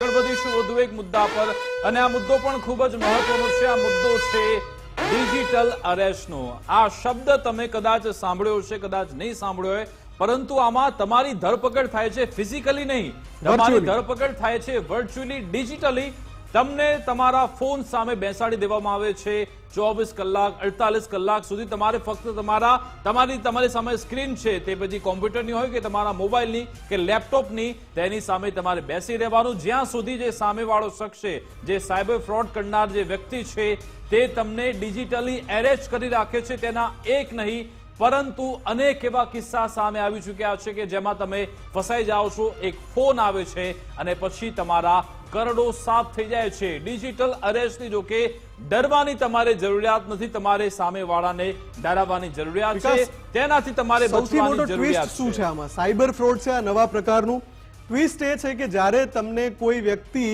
આગળ વધીશું વધુ એક મુદ્દા પર અને આ મુદ્દો પણ ખૂબ જ મહત્વનો છે। આ મુદ્દો છે ડિજિટલ અરેસ્ટનો। આ શબ્દ તમે કદાચ સાંભળ્યો હશે, કદાચ નહીં સાંભળ્યો હોય, પરંતુ આમાં તમારી ધરપકડ થાય છે ફિઝિકલી નહીં, તમારી ધરપકડ થાય છે વર્ચ્યુઅલી, ડિજિટલી। તમને તમારા ફોન સામે બેસાડી દેવામાં આવે છે। 24 કલાક 48 કલાક સુધી તમારે ફક્ત તમારી સામે સ્ક્રીન છે, તે પછી કોમ્પ્યુટરની હોય કે તમારા મોબાઈલની કે લેપટોપની, તેની સામે તમારે બેસી રહેવાનું જ્યાં સુધી જે સામેવાળો શખ્સ છે, જે સાયબર ફ્રોડ કરનાર જે વ્યક્તિ છે, તે તમને ડિજિટલી એરેસ્ટ કરી રાખે છે। તેના એક નહીં પરંતુ અનેક એવા કિસ્સા સામે આવી ચૂક્યા છે કે જેમાં તમે ફસાઈ જાઓ છો। એક ફોન આવે છે અને પછી તમારા કરોડો સાફ થઈ જાય છે। ડિજિટલ અરેસ્ટની જો કે ડરવાની તમારે જરૂરિયાત નથી, તમારે સામેવાળાને ડરાવવાની જરૂરિયાત છે, તેનાથી તમારે બચવાની જરૂરિયાત છે। શું છે આમાં સાયબર ફ્રોડ છે? આ નવા પ્રકારનું ટ્વિસ્ટ એ છે કે જ્યારે તમને કોઈ વ્યક્તિ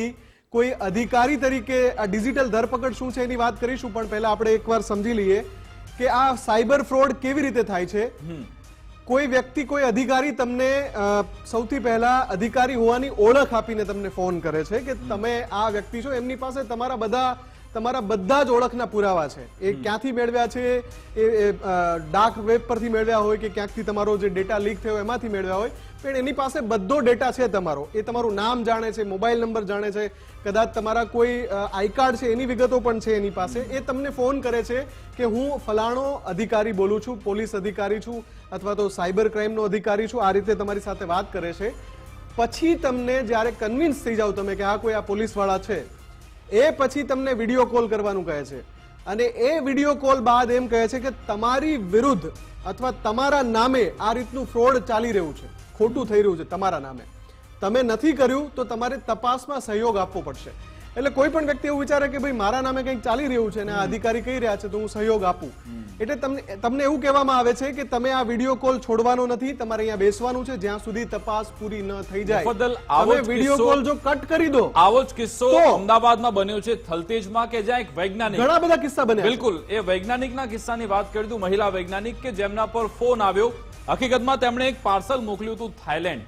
કોઈ અધિકારી તરીકે આ ડિજિટલ ધરપકડ શું છે એની વાત કરીશું, પણ પહેલા આપણે એકવાર સમજી લઈએ કે આ સાયબર ફ્રોડ કેવી રીતે થાય છે। કોઈ વ્યક્તિ, કોઈ અધિકારી તમને સૌથી પહેલા અધિકારી હોવાની ઓળખ આપીને તમને ફોન કરે છે કે તમે આ વ્યક્તિ છો, એમની પાસે તમારા બધા જ ઓળખના પુરાવા છે। એ ક્યાંથી મેળવ્યા છે, એ ડાર્ક વેબ પરથી મેળવ્યા હોય કે ક્યાંકથી તમારો જે ડેટા લીક થયો એમાંથી મેળવ્યા હોય, પણ એની પાસે બધો ડેટા છે તમારો। એ તમારું નામ જાણે છે, મોબાઈલ નંબર જાણે છે, કદાચ તમારા કોઈ આઈ કાર્ડ છે એની વિગતો પણ છે એની પાસે। એ તમને ફોન કરે છે કે હું ફલાણો અધિકારી બોલું છું, પોલીસ અધિકારી છું અથવા તો સાયબર ક્રાઇમનો અધિકારી છું, આ રીતે તમારી સાથે વાત કરે છે। પછી તમને જ્યારે કન્વિન્સ થઈ જાવ તમે કે હા કોઈ આ પોલીસ વાળા છે, એ પછી તમને વિડીયો કોલ કરવાનું કહે છે અને એ વિડીયો કોલ બાદ એમ કહે છે કે તમારી વિરુદ્ધ અથવા તમારા નામે આ રીતનું ફ્રોડ ચાલી રહ્યું છે, ખોટું થઈ રહ્યું છે તમારા નામે, તમે નથી કર્યું તો તમારે તપાસમાં સહયોગ આપવો પડશે। એટલે કોઈ પણ વ્યક્તિ એવું વિચારે કે ભાઈ મારા નામે કંઈક ચાલી રહ્યું છે અને આ અધિકારી કહી રહ્યા છે તો હું સહયોગ આપું, એટલે તમને એવું કહેવામાં આવે છે કે તમે આ વિડીયો કોલ છોડવાનો નથી, તમારે અહીંયા બેસવાનું છે જ્યાં સુધી તપાસ પૂરી ન થઈ જાય। તમે વિડીયો કોલ જો કટ કરી દો। આવો જ કિસ્સો અમદાવાદમાં બન્યો છે, થલતેજમાં, કે જ્યાં એક વૈજ્ઞાનિક, ઘણા બધા કિસ્સા બન્યા, બિલકુલ એ વૈજ્ઞાનિકના કિસ્સાની વાત કરી દઉં। મહિલા વૈજ્ઞાનિક કે જેમના પર ફોન આવ્યો, હકીકતમાં તેમણે એક પાર્સલ મોકલ્યું હતું થાઈલેન્ડ।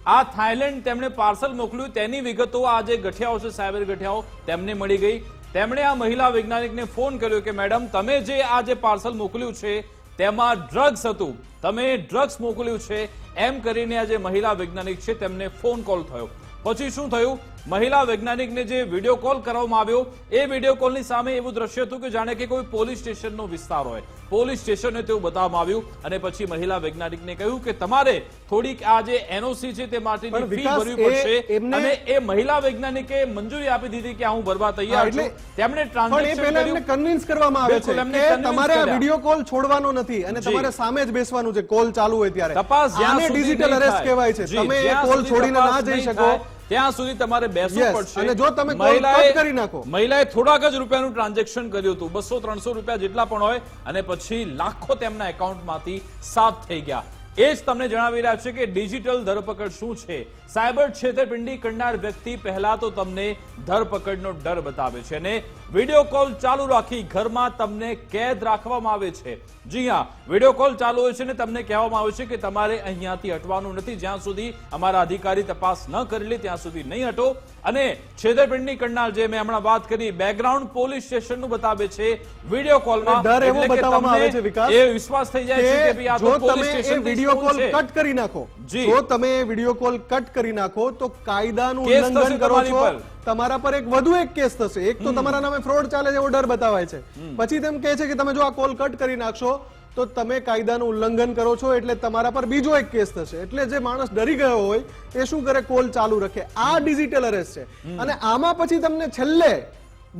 આ થાઈલેન્ડ તેમણે પાર્સલ મોકલ્યું, તેની વિગતો આ જે ગઠિયાઓ છે, સાયબર ગઠિયાઓ, તેમને મળી ગઈ। તેમણે આ મહિલા વૈજ્ઞાનિકને ફોન કર્યો કે મેડમ તમે જે આ જે પાર્સલ મોકલ્યું છે તેમાં ડ્રગ્સ હતું, તમે ડ્રગ્સ મોકલ્યું છે, એમ કરીને આ જે મહિલા વૈજ્ઞાનિક છે તેમને ફોન કોલ થયો। પછી શું થયું, મહિલા વૈજ્ઞાનિકને જે વિડીયો કોલ કરવામાં આવ્યો, એ વિડીયો કોલની સામે એવું દ્રશ્ય હતું કે જાણે કે કોઈ પોલીસ સ્ટેશનનો વિસ્તાર હોય, પોલીસ સ્ટેશનને તેવું બતાવવામાં આવ્યું અને પછી મહિલા વૈજ્ઞાનિકને કહ્યું કે તમારે થોડીક આ જે એનઓસી છે તે માટેની ફી ભરવી પડશે અને એ મહિલા વૈજ્ઞાનિકે મંજૂરી આપી દીધી કે હું ભરવા તૈયાર છું। તેમણે ટ્રાન્ઝેક્શન કર્યું, કન્વિન્સ કરવામાં આવે છે કે તમારે આ વિડીયો કોલ છોડવાનો નથી અને તમારે સામે જ બેસવાનું છે કોલ ચાલુ હોય ત્યારે। તપાસ આને ડિજિટલ અરેસ્ટ કહેવાય છે। તમે એ કોલ છોડીને ના જઈ શકો ત્યાં સુધી તમારે બેસવું પડશે અને જો તમે કોલ કટ કરી નાખો। મહિલાએ થોડાક જ રૂપિયાનું ટ્રાન્ઝેક્શન કર્યું હતું, 200-300 રૂપિયા જેટલા પણ હોય, અને પછી લાખો તેમના એકાઉન્ટમાંથી સાફ થઈ ગયા। એ જ તમને જણાવી રહ્યા છે કે ડિજિટલ ધરપકડ શું છે। સાયબર છેતરપિંડી કરનાર વ્યક્તિ પહેલા તો તમને ધરપકડનો ડર બતાવે છે અને વિડીયો કોલ ચાલુ રાખી ઘરમાં તમને કેદ રાખવામાં આવે છે। જી હા, વિડીયો કોલ ચાલુ હોય છે ને તમને કહેવામાં આવે છે કે તમારે અહીંયાથી હટવાનું નથી, જ્યાં સુધી અમારા અધિકારી તપાસ ન કરી લે ત્યાં સુધી નહીં હટો। અને છેતરપિંડી કરનાર, જે મેં હમણાં વાત કરી, બેકગ્રાઉન્ડ પોલીસ સ્ટેશનનું બતાવે છે વિડીયો કોલમાં, ડર એવો બતાવવામાં આવે છે વિકાસ, એ વિશ્વાસ થઈ જાય છે કે ભાઈ આ તો police station video call cut કરી નાખો। જો તમે વિડીયો કોલ કટ કરી નાખો તો કાયદાનું ઉલ્લંઘન કરો છો, તમારા પર એક વધુ એક કેસ થશે। એક તો તમારા નામે ફ્રોડ ચાલે છે એવો ડર બતાવાય છે, પછી તેમ કહે છે કે તમે જો આ કોલ કટ કરી નાખશો તો તમે કાયદાનું ઉલ્લંઘન કરો છો, એટલે તમારા પર બીજો એક કેસ થશે। એટલે જે માણસ ડરી ગયો હોય એ શું કરે, કોલ ચાલુ રાખે। આ ડિજિટલ અરેસ્ટ છે અને આમાં પછી તમને છેલ્લે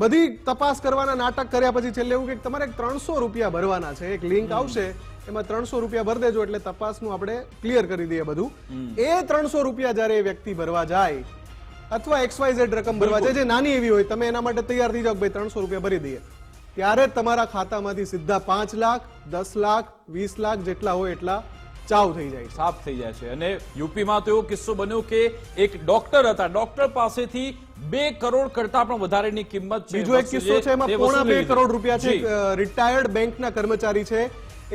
બધી તપાસ કરવાના નાટક કર્યા પછી છેલ્લે એવું કે તમારે 300 રૂપિયા ભરવાના છે, એક લિંક આવશે એમાં 300 રૂપિયા ભરી દેજો એટલે તપાસનું આપણે ક્લિયર કરી દઈએ બધું। એ 300 રૂપિયા જ્યારે એ વ્યક્તિ ભરવા જાય અથવા XYZ રકમ ભરવા જાય જે નાની એવી હોય, તમે એના માટે તૈયાર થઈ જાઓ ભાઈ 300 રૂપિયા ભરી દઈએ, ત્યારે તમારા ખાતામાંથી સીધા 5 લાખ 10 લાખ 20 લાખ જેટલા હોય એટલા ચાવ થઈ જાય, સાફ થઈ જાય છે। અને યુપીમાં તો એવો કિસ્સો બન્યો કે એક ડોક્ટર હતા, ડોક્ટર પાસેથી 2 કરોડ કરતા પણ વધારેની કિંમત છે। બીજો એક કિસ્સો છે એમાં 2.5 કરોડ રૂપિયા છે, રિટાયર્ડ બેંકના કર્મચારી છે,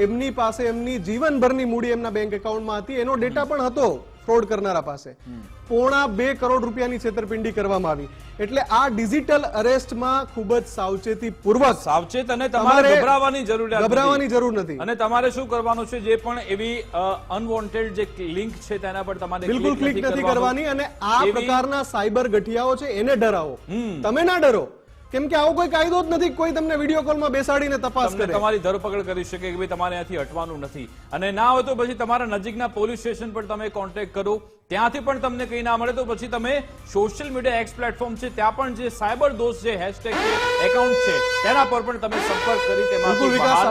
એમની પાસે એમની જીવનભરની મૂડી એમના બેંક એકાઉન્ટમાં હતી, એનો ડેટા પણ હતો, ફ્રોડ કરનારા પાસે 1.25 કરોડ રૂપિયાની છેતરપિંડી કરવામાં આવી. એટલે આ ડિજિટલ અરેસ્ટમાં ખૂબ જ સાવચેતીપૂર્વક સાવચેત અને તમારે ગભરાવાની જરૂર નથી. અને તમારે શું કરવાનું છે, જે પણ એવી અનવોન્ટેડ જે લિંક છે તેના પર તમારે બિલકુલ ક્લિક નથી કરવાની. અને આ પ્રકારના સાયબર ગઠિયાઓ છે એને ડરાવો, તમે ના ડરો. કેમ કે આવો કોઈ કાયદો જ નથી કોઈ તમને વિડીયો કોલમાં બેસાડીને તપાસ કરે, તમારી ધરપકડ કરી શકે કે ભાઈ તમારે અહીંયાથી હટવાનું નથી. અને ના હોય તો પછી તમારા નજીકના પોલીસ સ્ટેશન પર તમે કોન્ટેક્ટ કરો, ત્યાંથી પણ તમને કંઈ ના મળે તો પછી તમે સોશિયલ મીડિયા એક્સ પ્લેટફોર્મ છે ત્યાં પણ જે સાયબર દોસ્ત જે હેશટેગ છે એકાઉન્ટ છે તેના પર પણ તમે સંપર્ક કરી તેમાં